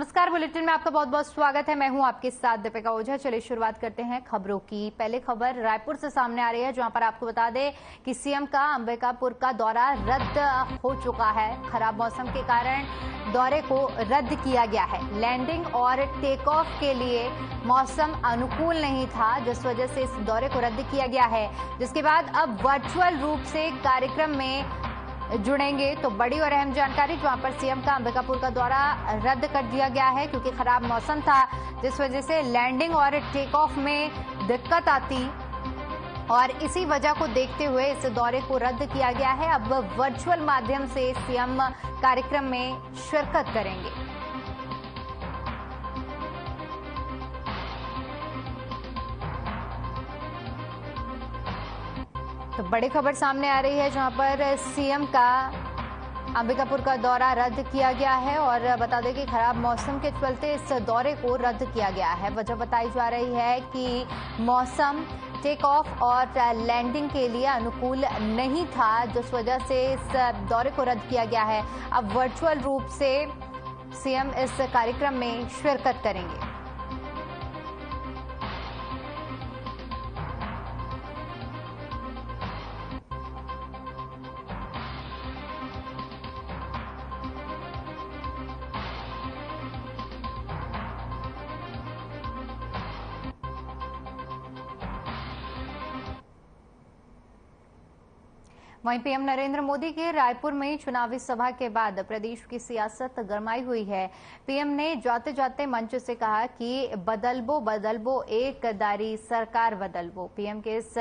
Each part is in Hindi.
नमस्कार, बुलेटिन में आपका बहुत बहुत स्वागत है। मैं हूं आपके साथ दीपिका ओझा। चलिए शुरुआत करते हैं खबरों की। पहले खबर रायपुर से सामने आ रही है, जहां पर आपको बता दें कि सीएम का अंबिकापुर का दौरा रद्द हो चुका है। खराब मौसम के कारण दौरे को रद्द किया गया है। लैंडिंग और टेक ऑफ के लिए मौसम अनुकूल नहीं था, जिस वजह से इस दौरे को रद्द किया गया है, जिसके बाद अब वर्चुअल रूप से कार्यक्रम में जुड़ेंगे। तो बड़ी और अहम जानकारी, जहां पर सीएम का अंबिकापुर का दौरा रद्द कर दिया गया है क्योंकि खराब मौसम था, जिस वजह से लैंडिंग और टेक ऑफ में दिक्कत आती, और इसी वजह को देखते हुए इस दौरे को रद्द किया गया है। अब वर्चुअल माध्यम से सीएम कार्यक्रम में शिरकत करेंगे। तो बड़ी खबर सामने आ रही है, जहां पर सीएम का अंबिकापुर का दौरा रद्द किया गया है, और बता दें कि खराब मौसम के चलते इस दौरे को रद्द किया गया है। वजह बताई जा रही है कि मौसम टेक ऑफ और लैंडिंग के लिए अनुकूल नहीं था, जिस वजह से इस दौरे को रद्द किया गया है। अब वर्चुअल रूप से सीएम इस कार्यक्रम में शिरकत करेंगे। वहीं पीएम नरेंद्र मोदी के रायपुर में चुनावी सभा के बाद प्रदेश की सियासत गरमाई हुई है। पीएम ने जाते जाते मंच से कहा कि बदलबो बदलबो एक दारी सरकार बदलबो। पीएम के इस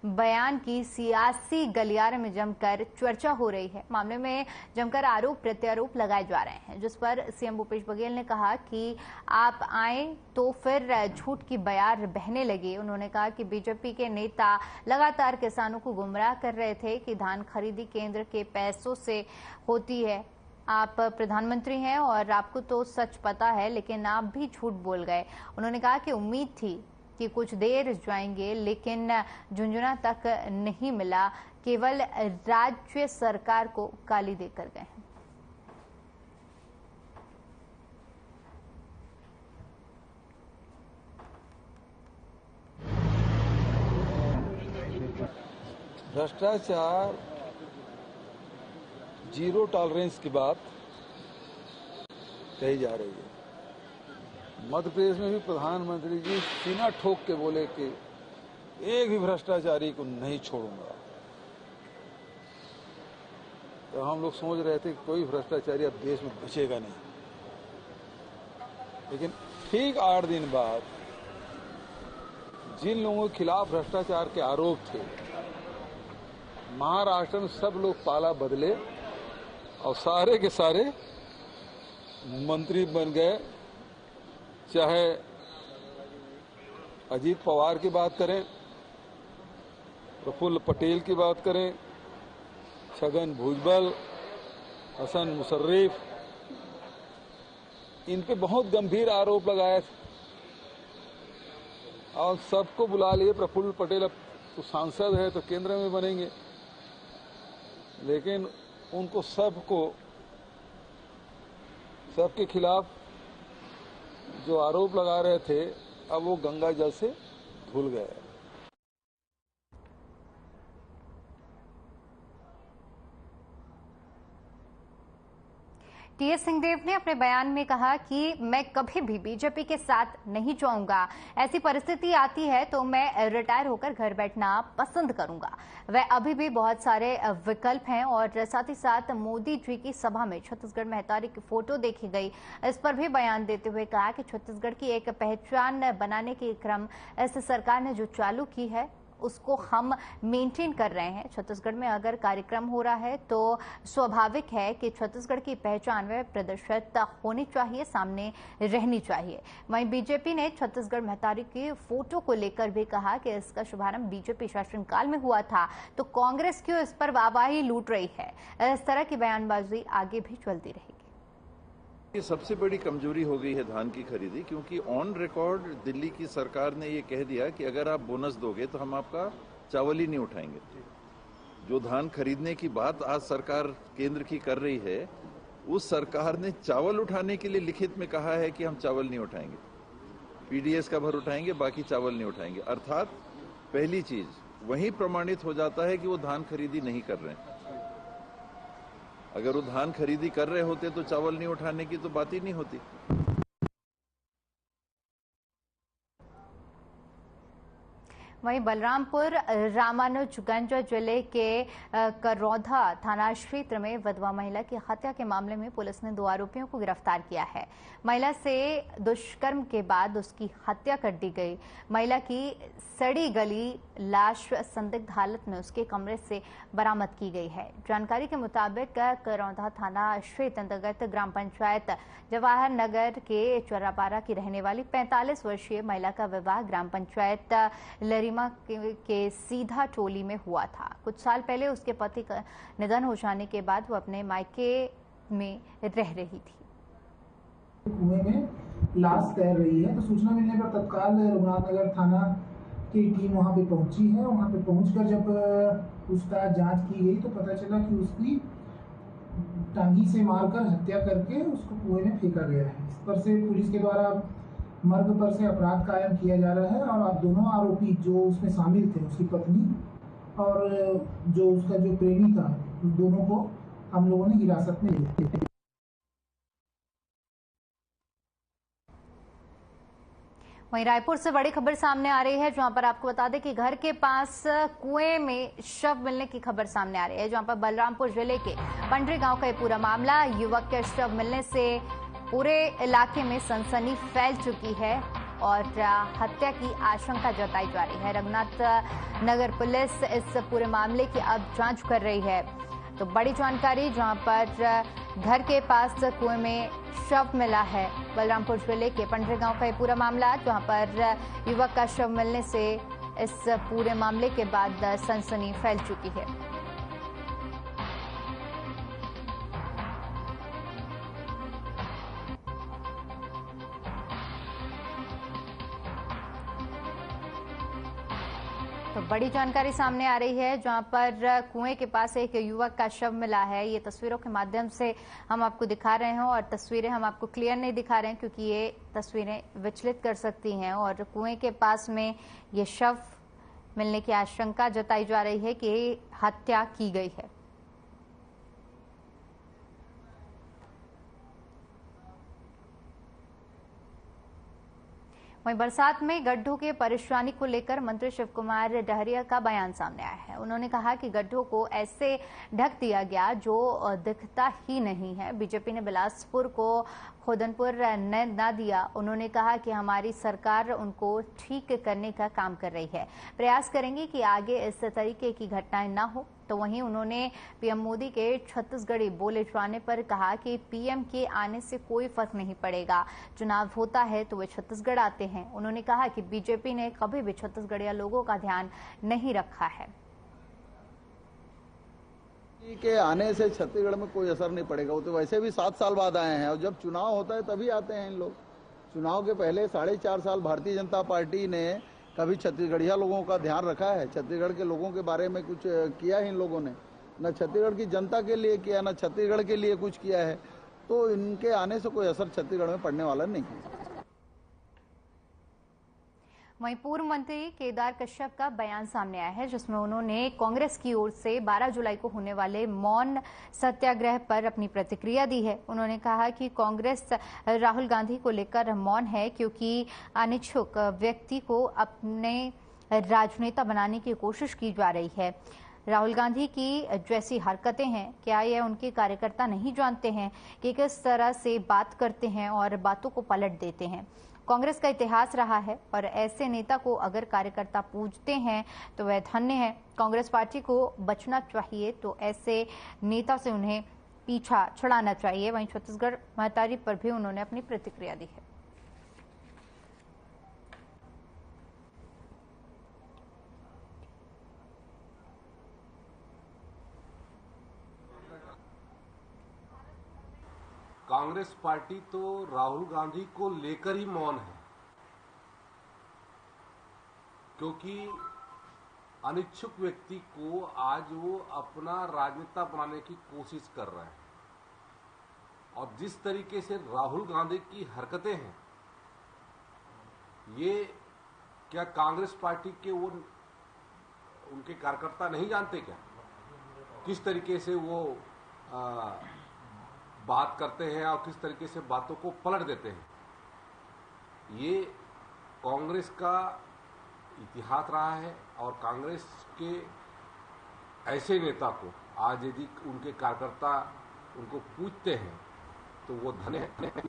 बयान की सियासी गलियारे में जमकर चर्चा हो रही है। मामले में जमकर आरोप प्रत्यारोप लगाए जा रहे हैं, जिस पर सीएम भूपेश बघेल ने कहा कि आप आए तो फिर झूठ की बयार बहने लगी। उन्होंने कहा कि बीजेपी के नेता लगातार किसानों को गुमराह कर रहे थे कि धान खरीदी केंद्र के पैसों से होती है। आप प्रधानमंत्री हैं और आपको तो सच पता है, लेकिन आप भी झूठ बोल गए। उन्होंने कहा कि उम्मीद थी कि कुछ देर जाएंगे, लेकिन झुंझुना तक नहीं मिला, केवल राज्य सरकार को गाली देकर गए। भ्रष्टाचार जीरो टॉलरेंस की बात कही जा रही है। मध्य प्रदेश में भी प्रधानमंत्री जी सीना ठोक के बोले कि एक भी भ्रष्टाचारी को नहीं छोड़ूंगा। तो हम लोग सोच रहे थे कि कोई भ्रष्टाचारी अब देश में बचेगा नहीं, लेकिन ठीक 8 दिन बाद जिन लोगों के खिलाफ भ्रष्टाचार के आरोप थे, महाराष्ट्र में सब लोग पाला बदले और सारे के सारे मंत्री बन गए। चाहे अजीत पवार की बात करें, प्रफुल्ल पटेल की बात करें, छगन भुजबल, हसन मुशर्रफ, इन पे बहुत गंभीर आरोप लगाए थे और सबको बुला लिए। प्रफुल्ल पटेल अब तो सांसद है तो केंद्र में बनेंगे, लेकिन उनको सबके खिलाफ जो आरोप लगा रहे थे, अब वो गंगा जल से धुल गए। टीएस सिंहदेव ने अपने बयान में कहा कि मैं कभी भी बीजेपी के साथ नहीं जाऊंगा। ऐसी परिस्थिति आती है तो मैं रिटायर होकर घर बैठना पसंद करूंगा। वह अभी भी बहुत सारे विकल्प हैं। और साथ ही साथ मोदी जी की सभा में छत्तीसगढ़ में हथौड़ी की फोटो देखी गई, इस पर भी बयान देते हुए कहा कि छत्तीसगढ़ की एक पहचान बनाने की क्रम इस सरकार ने जो चालू की है उसको हम मेंटेन कर रहे हैं। छत्तीसगढ़ में अगर कार्यक्रम हो रहा है तो स्वाभाविक है कि छत्तीसगढ़ की पहचान व प्रदर्शित होनी चाहिए, सामने रहनी चाहिए। वहीं बीजेपी ने छत्तीसगढ़ में हथौड़ी की फोटो को लेकर भी कहा कि इसका शुभारंभ बीजेपी शासनकाल में हुआ था, तो कांग्रेस क्यों इस पर वाहवाही लूट रही है। इस तरह की बयानबाजी आगे भी चलती रहेगी। ये सबसे बड़ी कमजोरी हो गई है धान की खरीदी, क्योंकि ऑन रिकॉर्ड दिल्ली की सरकार ने ये कह दिया कि अगर आप बोनस दोगे तो हम आपका चावल ही नहीं उठाएंगे। जो धान खरीदने की बात आज सरकार केंद्र की कर रही है, उस सरकार ने चावल उठाने के लिए लिखित में कहा है कि हम चावल नहीं उठाएंगे, पीडीएस का भर उठाएंगे, बाकी चावल नहीं उठाएंगे। अर्थात पहली चीज वही प्रमाणित हो जाता है कि वो धान खरीदी नहीं कर रहे हैं। अगर वो धान खरीदी कर रहे होते तो चावल नहीं उठाने की तो बात ही नहीं होती। वहीं बलरामपुर रामानुजगंज जिले के करौधा थाना क्षेत्र में विधवा महिला की हत्या के मामले में पुलिस ने 2 आरोपियों को गिरफ्तार किया है। महिला से दुष्कर्म के बाद उसकी हत्या कर दी गई। महिला की सड़ी गली लाश संदिग्ध हालत में उसके कमरे से बरामद की गई है। जानकारी के मुताबिक करौधा थाना क्षेत्र अंतर्गत ग्राम पंचायत जवाहर नगर के चौरापारा की रहने वाली 45 वर्षीय महिला का विवाह ग्राम पंचायत लरीमा के सीधा टोली में हुआ था। कुछ साल पहले उसके पति का निधन हो जाने के बाद वो अपने मायके में रह रही थी। कुएं में लाश तैर रही है, तो सूचना मिलने पर तत्काल रघुनाथनगर थाना की टीम वहां पे पहुंची है। वहां पे पहुंचकर जब उसका जांच की गई तो पता चला कि उसकी टांगी से मारकर हत्या करके उसको कुएं में फेंका गया है। इस पर से पुलिस के द्वारा मर्ग पर से अपराध कायम किया जा रहा है और आप दोनों आरोपी जो उसमें शामिल थे, उसकी पत्नी और जो उसका जो प्रेमी था, उस दोनों को हम लोगों ने हिरासत में लिया। वहीं रायपुर से बड़ी खबर सामने आ रही है, जहां पर आपको बता दें कि घर के पास कुएं में शव मिलने की खबर सामने आ रही है। जहां पर बलरामपुर जिले के पंडरी गांव का ये पूरा मामला, युवक के शव मिलने से पूरे इलाके में सनसनी फैल चुकी है और हत्या की आशंका जताई जा रही है। रघुनाथ नगर पुलिस इस पूरे मामले की अब जांच कर रही है। तो बड़ी जानकारी, जहां पर घर के पास कुएं में शव मिला है। बलरामपुर जिले के पंडरी गांव का ये पूरा मामला, जहां पर युवक का शव मिलने से इस पूरे मामले के बाद सनसनी फैल चुकी है। तो बड़ी जानकारी सामने आ रही है, जहां पर कुएं के पास एक युवक का शव मिला है। ये तस्वीरों के माध्यम से हम आपको दिखा रहे हैं और तस्वीरें हम आपको क्लियर नहीं दिखा रहे हैं क्योंकि ये तस्वीरें विचलित कर सकती हैं। और कुएं के पास में ये शव मिलने की आशंका जताई जा रही है कि हत्या की गई है। वहीं बरसात में गड्ढों की परेशानी को लेकर मंत्री शिव कुमार डहरिया का बयान सामने आया है। उन्होंने कहा कि गड्ढों को ऐसे ढक दिया गया जो दिखता ही नहीं है। बीजेपी ने बिलासपुर को खोदनपुर न दिया। उन्होंने कहा कि हमारी सरकार उनको ठीक करने का काम कर रही है, प्रयास करेंगे कि आगे इस तरीके की घटनाएं ना हो। तो वहीं उन्होंने पीएम मोदी के छत्तीसगढ़ी बोले जाने पर कहा कि पीएम के आने से कोई फर्क नहीं पड़ेगा, चुनाव होता है तो वे छत्तीसगढ़ आते हैं। उन्होंने कहा कि बीजेपी ने कभी भी छत्तीसगढ़िया लोगों का ध्यान नहीं रखा है। के आने से छत्तीसगढ़ में कोई असर नहीं पड़ेगा। वो तो वैसे भी 7 साल बाद आए हैं और जब चुनाव होता है तभी आते हैं इन लोग। चुनाव के पहले 4.5 साल भारतीय जनता पार्टी ने कभी छत्तीसगढ़िया लोगों का ध्यान रखा है? छत्तीसगढ़ के लोगों के बारे में कुछ किया है इन लोगों ने? न छत्तीसगढ़ की जनता के लिए किया, न छत्तीसगढ़ के लिए कुछ किया है। तो इनके आने से कोई असर छत्तीसगढ़ में पड़ने वाला नहीं है। वहीं पूर्व मंत्री केदार कश्यप का बयान सामने आया है, जिसमें उन्होंने कांग्रेस की ओर से 12 जुलाई को होने वाले मौन सत्याग्रह पर अपनी प्रतिक्रिया दी है। उन्होंने कहा कि कांग्रेस राहुल गांधी को लेकर मौन है क्योंकि अनिच्छुक व्यक्ति को अपने राजनेता बनाने की कोशिश की जा रही है। राहुल गांधी की जैसी हरकतें हैं, क्या यह उनके कार्यकर्ता नहीं जानते हैं कि किस तरह से बात करते हैं और बातों को पलट देते हैं? कांग्रेस का इतिहास रहा है और ऐसे नेता को अगर कार्यकर्ता पूजते हैं तो वह धन्य है। कांग्रेस पार्टी को बचना चाहिए, तो ऐसे नेता से उन्हें पीछा छुड़ाना चाहिए। वहीं छत्तीसगढ़ महतारी पर भी उन्होंने अपनी प्रतिक्रिया दी है। कांग्रेस पार्टी तो राहुल गांधी को लेकर ही मौन है, क्योंकि अनिच्छुक व्यक्ति को आज वो अपना राजनेता बनाने की कोशिश कर रहे हैं। और जिस तरीके से राहुल गांधी की हरकतें हैं, ये क्या कांग्रेस पार्टी के वो उनके कार्यकर्ता नहीं जानते क्या किस तरीके से वो बात करते हैं और किस तरीके से बातों को पलट देते हैं। ये कांग्रेस का इतिहास रहा है और कांग्रेस के ऐसे नेता को आज यदि उनके कार्यकर्ता उनको पूछते हैं तो वो धन्य है।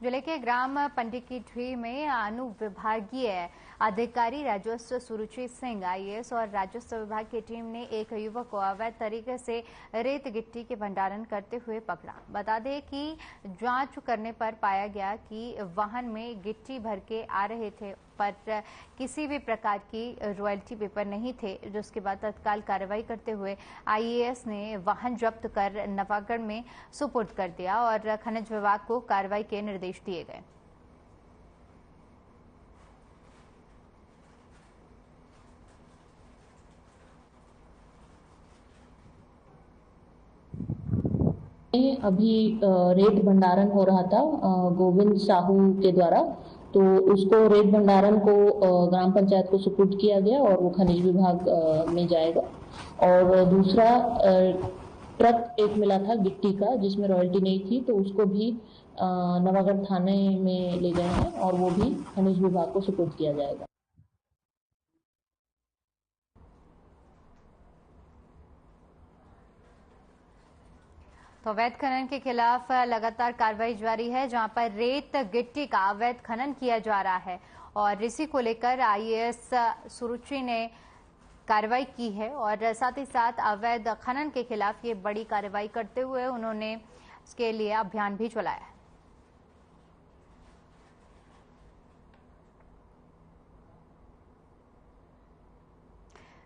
जिले के ग्राम पंडिकीठी में अनुविभागीय अधिकारी राजस्व सुरुचि सिंह आईएएस और राजस्व विभाग की टीम ने एक युवक को अवैध तरीके से रेत गिट्टी के भंडारण करते हुए पकड़ा। बता दें कि जांच करने पर पाया गया कि वाहन में गिट्टी भर के आ रहे थे, पर किसी भी प्रकार की रॉयल्टी पेपर नहीं थे, जिसके बाद तत्काल कार्रवाई करते हुए आईएएस ने वाहन जब्त कर नवागढ़ में सुपुर्द कर दिया और खनिज विभाग को कार्रवाई के निर्देश दिए गए। अभी रेत भंडारण हो रहा था गोविंद साहू के द्वारा, तो उसको रेत भंडारण को ग्राम पंचायत को सुपुर्द किया गया और वो खनिज विभाग में जाएगा। और दूसरा ट्रक एक मिला था गिट्टी का जिसमें रॉयल्टी नहीं थी, तो उसको भी नवागढ़ थाने में ले गए हैं और वो भी खनिज विभाग को सुपुर्द किया जाएगा। तो अवैध खनन के खिलाफ लगातार कार्रवाई जारी है, जहां पर रेत गिट्टी का अवैध खनन किया जा रहा है और इसी को लेकर आईएएस सुरुचि ने कार्रवाई की है और साथ ही साथ अवैध खनन के खिलाफ ये बड़ी कार्रवाई करते हुए उन्होंने इसके लिए अभियान भी चलाया है।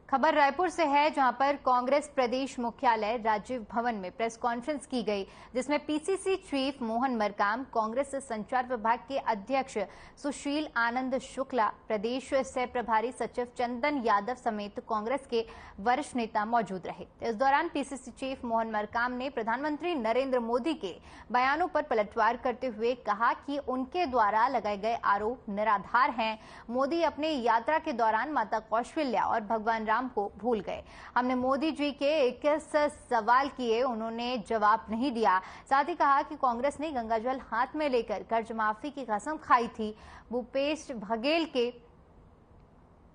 खबर रायपुर से है, जहां पर कांग्रेस प्रदेश मुख्यालय राजीव भवन में प्रेस कॉन्फ्रेंस की गई, जिसमें पीसीसी चीफ मोहन मरकाम, कांग्रेस संचार विभाग के अध्यक्ष सुशील आनंद शुक्ला, प्रदेश सह प्रभारी सचिव चंदन यादव समेत कांग्रेस के वरिष्ठ नेता मौजूद रहे। इस दौरान पीसीसी चीफ मोहन मरकाम ने प्रधानमंत्री नरेंद्र मोदी के बयानों पर पलटवार करते हुए कहा कि उनके द्वारा लगाए गए आरोप निराधार हैं। मोदी अपने यात्रा के दौरान माता कौशल्या और भगवान राम को भूल गए। हमने मोदी जी के 21 सवाल किए, उन्होंने जवाब नहीं दिया। साथ ही कहा कि कांग्रेस ने गंगाजल हाथ में लेकर कर्ज माफी की कसम खाई थी। भूपेश बघेल के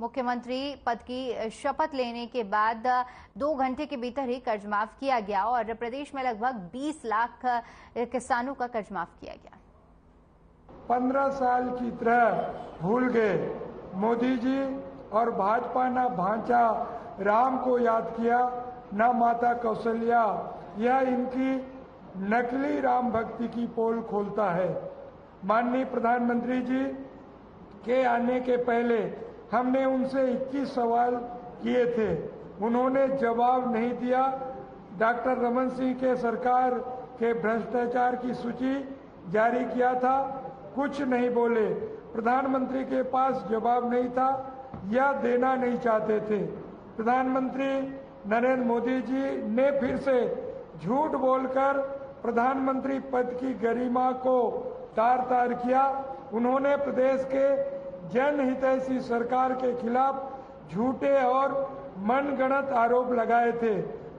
मुख्यमंत्री पद की शपथ लेने के बाद 2 घंटे के भीतर ही कर्ज माफ किया गया और प्रदेश में लगभग 20 लाख किसानों का कर्ज माफ किया गया। 15 साल की तरह भूल गए। मोदी जी और भाजपा ना भांचा राम को याद किया, ना माता कौशल्या। यह इनकी नकली राम भक्ति की पोल खोलता है। माननीय प्रधानमंत्री जी के आने के पहले हमने उनसे 21 सवाल किए थे, उन्होंने जवाब नहीं दिया। डॉक्टर रमन सिंह के सरकार के भ्रष्टाचार की सूची जारी किया था, कुछ नहीं बोले। प्रधानमंत्री के पास जवाब नहीं था या देना नहीं चाहते थे। प्रधानमंत्री नरेंद्र मोदी जी ने फिर से झूठ बोलकर प्रधानमंत्री पद की गरिमा को तार तार किया। उन्होंने प्रदेश के जनहितैषी सरकार के खिलाफ झूठे और मनगढ़ंत आरोप लगाए थे।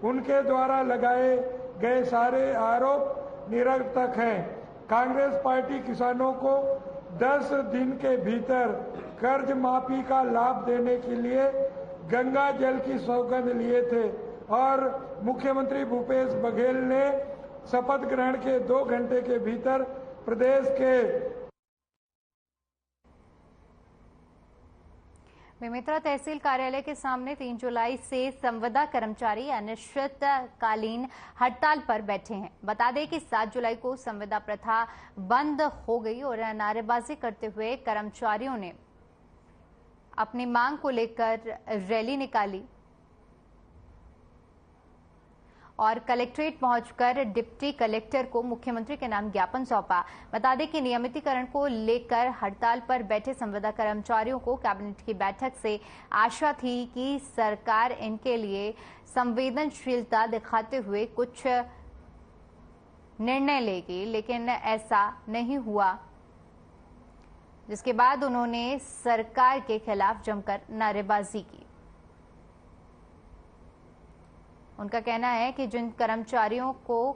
उनके द्वारा लगाए गए सारे आरोप निरर्थक हैं। कांग्रेस पार्टी किसानों को 10 दिन के भीतर कर्ज माफी का लाभ देने के लिए गंगा जल की सौगंध लिए थे और मुख्यमंत्री भूपेश बघेल ने शपथ ग्रहण के 2 घंटे के भीतर प्रदेश के बेमेतरा तहसील कार्यालय के सामने 3 जुलाई से संविदा कर्मचारी अनिश्चितकालीन हड़ताल पर बैठे हैं। बता दें कि 7 जुलाई को संविदा प्रथा बंद हो गई और नारेबाजी करते हुए कर्मचारियों ने अपनी मांग को लेकर रैली निकाली और कलेक्ट्रेट पहुंचकर डिप्टी कलेक्टर को मुख्यमंत्री के नाम ज्ञापन सौंपा। बता दें कि नियमितीकरण को लेकर हड़ताल पर बैठे संविदा कर्मचारियों को कैबिनेट की बैठक से आशा थी कि सरकार इनके लिए संवेदनशीलता दिखाते हुए कुछ निर्णय लेगी, लेकिन ऐसा नहीं हुआ, जिसके बाद उन्होंने सरकार के खिलाफ जमकर नारेबाजी की। उनका कहना है कि जिन कर्मचारियों को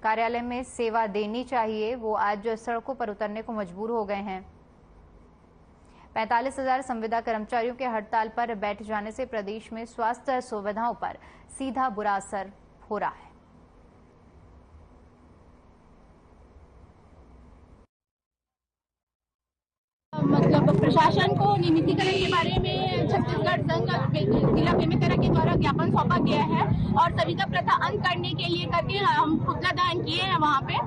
कार्यालय में सेवा देनी चाहिए वो आज सड़कों पर उतरने को मजबूर हो गए हैं। 45,000 संविदा कर्मचारियों के हड़ताल पर बैठ जाने से प्रदेश में स्वास्थ्य सुविधाओं पर सीधा बुरा असर हो रहा है। मतलब प्रशासन को नियमितीकरण के बारे में छत्तीसगढ़ संघ जिला बेमेतरा के द्वारा ज्ञापन सौंपा गया है और संविदा प्रथा अंत करने के लिए करके हम पुतला दहन किए हैं वहाँ पे।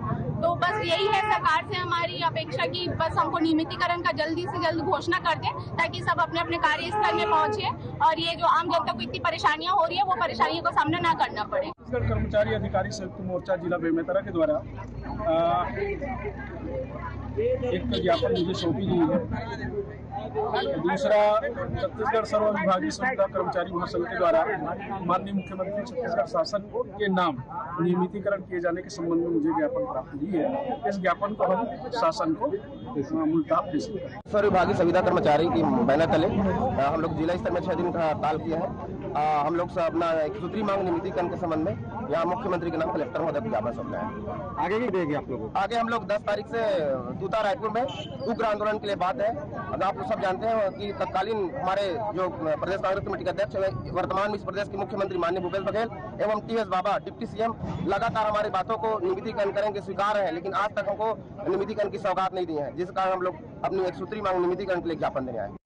तो बस यही है सरकार से हमारी अपेक्षा कि बस हमको नियमितीकरण का जल्दी से जल्द घोषणा कर दें ताकि सब अपने अपने कार्यस्थल में पहुंचे और ये जो आम जनता को इतनी परेशानियां हो रही है वो परेशानियों का सामना ना करना पड़े। छत्तीसगढ़ कर्मचारी अधिकारी संयुक्त मोर्चा जिला बेमेतरा के द्वारा एक ज्ञापन मुझे सौंपी गई है। दूसरा, छत्तीसगढ़ सर्व विभागीय संविदा कर्मचारी महासंघ के द्वारा माननीय मुख्यमंत्री छत्तीसगढ़ शासन के नाम नियमितीकरण किए जाने के संबंध में मुझे ज्ञापन प्राप्त हुई है। इस ज्ञापन को हम शासन को मुल्तहब पेश करें। सर्व विभागीय संविदा कर्मचारी की बैनर तले हम लोग जिला स्तर में 6 दिन का हड़ताल किया है। हम लोग से अपना एक सूत्री मांग नियमितीकरण के संबंध में यहाँ मुख्यमंत्री के नाम कलेक्टर महोदय को ज्ञापन सौंपना है। आगे भी देंगे आप लोग? आगे हम लोग 10 तारीख से दूता रायपुर में उग्र आंदोलन के लिए बात है। अब आप लोग सब जानते हैं कि तत्कालीन हमारे जो प्रदेश कांग्रेस कमेटी के अध्यक्ष वर्तमान इस प्रदेश के मुख्यमंत्री माननीय भूपेश बघेल एवं TS बाबा डिप्टी CM लगातार हमारी बातों को नियमितीकरण करेंगे स्वीकार है, लेकिन आज तक हमको नियमितीकरण की सौगात नहीं दी है, जिस कारण हम लोग अपनी एक सूत्री मांग नियमितीकरण के लिए ज्ञापन देने आए।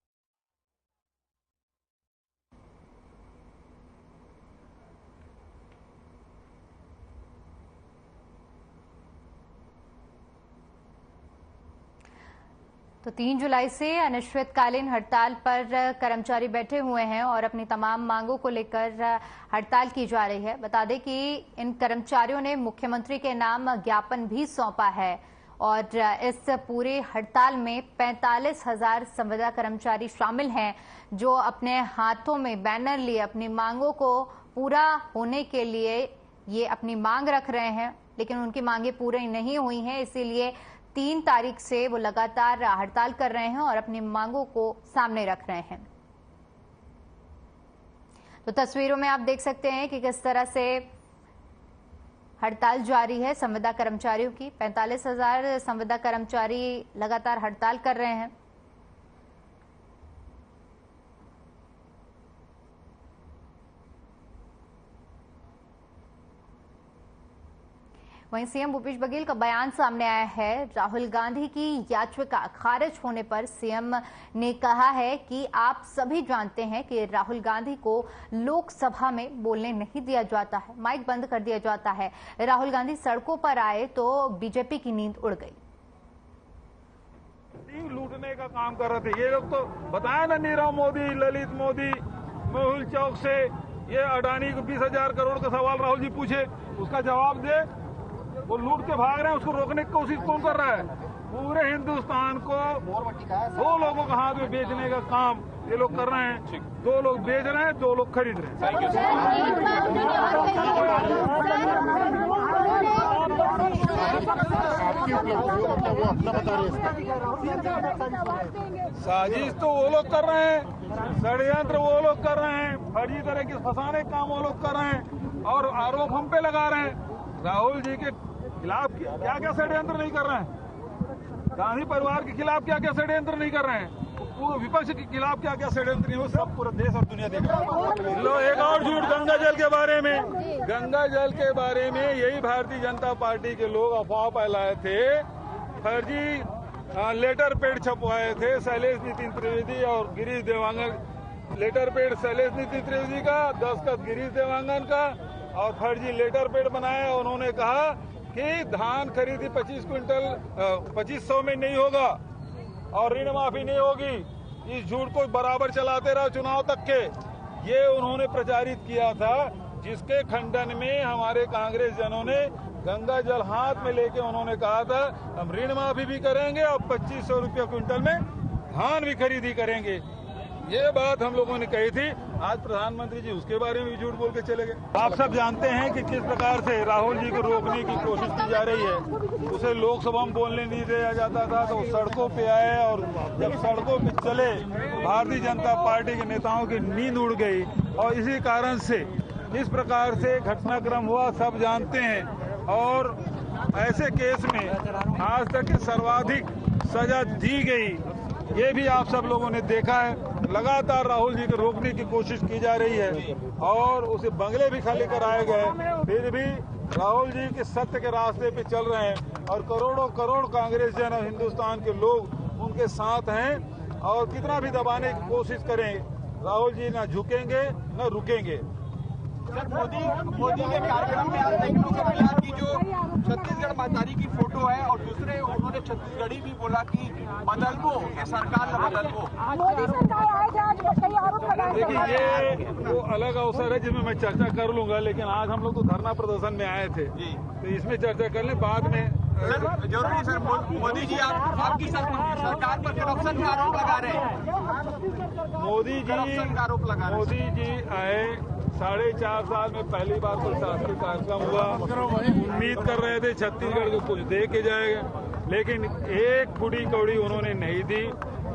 तो 3 जुलाई से अनिश्चितकालीन हड़ताल पर कर्मचारी बैठे हुए हैं और अपनी तमाम मांगों को लेकर हड़ताल की जा रही है। बता दें कि इन कर्मचारियों ने मुख्यमंत्री के नाम ज्ञापन भी सौंपा है और इस पूरे हड़ताल में 45,000 संविदा कर्मचारी शामिल हैं जो अपने हाथों में बैनर लिए अपनी मांगों को पूरा होने के लिए ये अपनी मांग रख रहे हैं, लेकिन उनकी मांगें पूरी नहीं हुई हैं। इसीलिए 3 तारीख से वो लगातार हड़ताल कर रहे हैं और अपनी मांगों को सामने रख रहे हैं। तो तस्वीरों में आप देख सकते हैं कि किस तरह से हड़ताल जारी है संविदा कर्मचारियों की। 45,000 संविदा कर्मचारी लगातार हड़ताल कर रहे हैं। वहीं सीएम भूपेश बघेल का बयान सामने आया है। राहुल गांधी की याचिका खारिज होने पर सीएम ने कहा है कि आप सभी जानते हैं कि राहुल गांधी को लोकसभा में बोलने नहीं दिया जाता है, माइक बंद कर दिया जाता है। राहुल गांधी सड़कों पर आए तो बीजेपी की नींद उड़ गई। लूटने का काम कर रहे थे ये लोग, तो बताया ना, नीरव मोदी, ललित मोदी, मेहुल चौक से ये अडानी को 20,000 करोड़ का सवाल राहुल जी पूछे, उसका जवाब दे। वो लूट के भाग रहे हैं, उसको रोकने की कोशिश कौन कर रहा है? पूरे हिंदुस्तान को 2 लोगों के हाथ में बेचने का काम ये लोग कर रहे हैं। 2 लोग बेच रहे हैं, 2 लोग खरीद रहे हैं। साजिश तो वो लोग कर रहे हैं, षड्यंत्र वो लोग कर रहे हैं, फर्जी तरह के फंसाने काम वो लोग कर रहे हैं और आरोप हम पे लगा रहे हैं। राहुल जी के खिलाफ क्या क्या षड्यंत्र नहीं कर रहे हैं, गांधी परिवार के खिलाफ क्या क्या षड्यंत्र नहीं कर रहे हैं, पूरे विपक्ष के खिलाफ क्या क्या षड्यंत्र नहीं हो, सब पूरा देश और दुनिया देख रहा है। लो एक और झूठ गंगा जल के बारे में, गंगा जल के बारे में यही भारतीय जनता पार्टी के लोग अफवाह फैलाए थे, फर्जी लेटर पेड छपवाए थे शैलेश नितिन त्रिवेदी और गिरीश देवांगन। लेटर पेड शैलेश नितिन त्रिवेदी का, दस्तखत गिरीश देवांगन का और फर्जी लेटर पेड बनाया। उन्होंने कहा कि धान खरीदी 25 क्विंटल 2500 में नहीं होगा और ऋण माफी नहीं होगी। इस झूठ को बराबर चलाते रहा चुनाव तक के। ये उन्होंने प्रचारित किया था जिसके खंडन में हमारे कांग्रेस जनों ने गंगा जल हाथ में लेके उन्होंने कहा था हम ऋण माफी भी करेंगे और 2500 रुपये क्विंटल में धान भी खरीदी करेंगे। ये बात हम लोगों ने कही थी। आज प्रधानमंत्री जी उसके बारे में भी झूठ बोल के चले गए। आप सब जानते हैं कि किस प्रकार से राहुल जी को रोकने की कोशिश की जा रही है। उसे लोकसभा में बोलने नहीं दिया जाता था तो सड़कों पे आए, और जब सड़कों पे चले भारतीय जनता पार्टी के नेताओं की नींद उड़ गई, और इसी कारण से इस प्रकार से घटनाक्रम हुआ सब जानते हैं। और ऐसे केस में आज तक की सर्वाधिक सजा दी गई, ये भी आप सब लोगों ने देखा है। लगातार राहुल जी को रोकने की कोशिश की जा रही है और उसे बंगले भी खाली कराए गए, फिर भी राहुल जी के सत्य के रास्ते पे चल रहे हैं और करोड़ों करोड़ कांग्रेस जन और हिंदुस्तान के लोग उनके साथ हैं। और कितना भी दबाने की कोशिश करें, राहुल जी न झुकेंगे न रुकेंगे। सर, मोदी के कार्यक्रम में आज नई बिहार की जो छत्तीसगढ़ मातारी की फोटो है, और दूसरे उन्होंने छत्तीसगढ़ी भी बोला कि बदलबो के सरकार न बदलबो। मोदी सरकार आए थे, आज कई आरोप लगाए। देखिए, ये वो अलग अवसर है जिसमें मैं चर्चा कर लूंगा, लेकिन आज हम लोग तो धरना प्रदर्शन में आए थे, तो इसमें चर्चा कर लें बाद में। सर, जरूरी सर, मोदी जी आपकी सरकार पर करप्शन का आरोप लगा रहे हैं। मोदी जी आए 4.5 साल में पहली बार कोई शासकीय कार्यक्रम हुआ। उम्मीद कर रहे थे छत्तीसगढ़ को कुछ दे के जाएगा, लेकिन एक कुड़ी कौड़ी उन्होंने नहीं दी।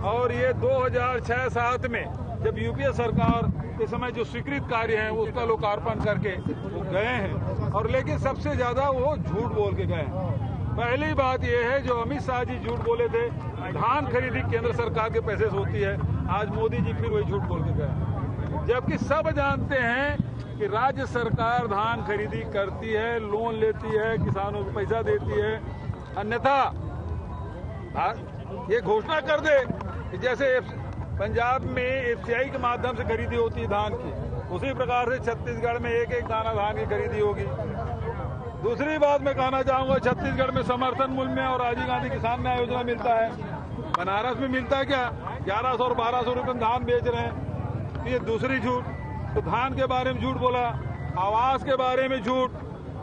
और ये 2006-07 में जब यूपीए सरकार के समय जो स्वीकृत कार्य हैं उसका लोकार्पण करके वो गए हैं, और लेकिन सबसे ज्यादा वो झूठ बोल के गए हैं। पहली बात यह है, जो अमित शाह जी झूठ बोले थे धान खरीदी केंद्र सरकार के पैसे से होती है, आज मोदी जी फिर वही झूठ बोल के गए। जबकि सब जानते हैं कि राज्य सरकार धान खरीदी करती है, लोन लेती है, किसानों को पैसा देती है। अन्यथा ये घोषणा कर दे कि जैसे पंजाब में एफसीआई के माध्यम से खरीदी होती है धान की, उसी प्रकार से छत्तीसगढ़ में एक एक दाना धान की खरीदी होगी। दूसरी बात मैं कहना चाहूंगा, छत्तीसगढ़ में समर्थन मूल्य में और राजीव गांधी किसान न्याय योजना मिलता है। बनारस में मिलता है क्या? 1100 और 1200 रुपये धान बेच रहे हैं। ये दूसरी झूठ। तो धान के बारे में झूठ बोला, आवास के बारे में झूठ।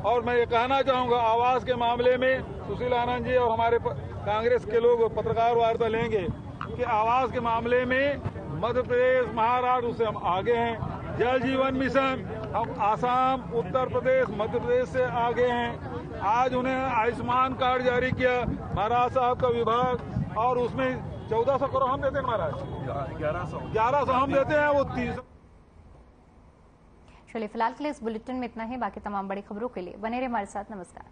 और मैं ये कहना चाहूंगा, आवास के मामले में सुशील आनंद जी और हमारे कांग्रेस के लोग पत्रकार वार्ता लेंगे कि आवास के मामले में मध्य प्रदेश, महाराष्ट्र उससे हम आगे हैं। जल जीवन मिशन हम आसाम, उत्तर प्रदेश, मध्य प्रदेश से आगे हैं। आज उन्हें आयुष्मान कार्ड जारी किया महाराज साहब का विभाग, और उसमें 1400 करोड़ हम देते हैं महाराज, 1100 हम देते हैं, वो 300। चलिए, फिलहाल के लिए इस बुलेटिन में इतना ही। बाकी तमाम बड़ी खबरों के लिए बने रहे हमारे साथ। नमस्कार।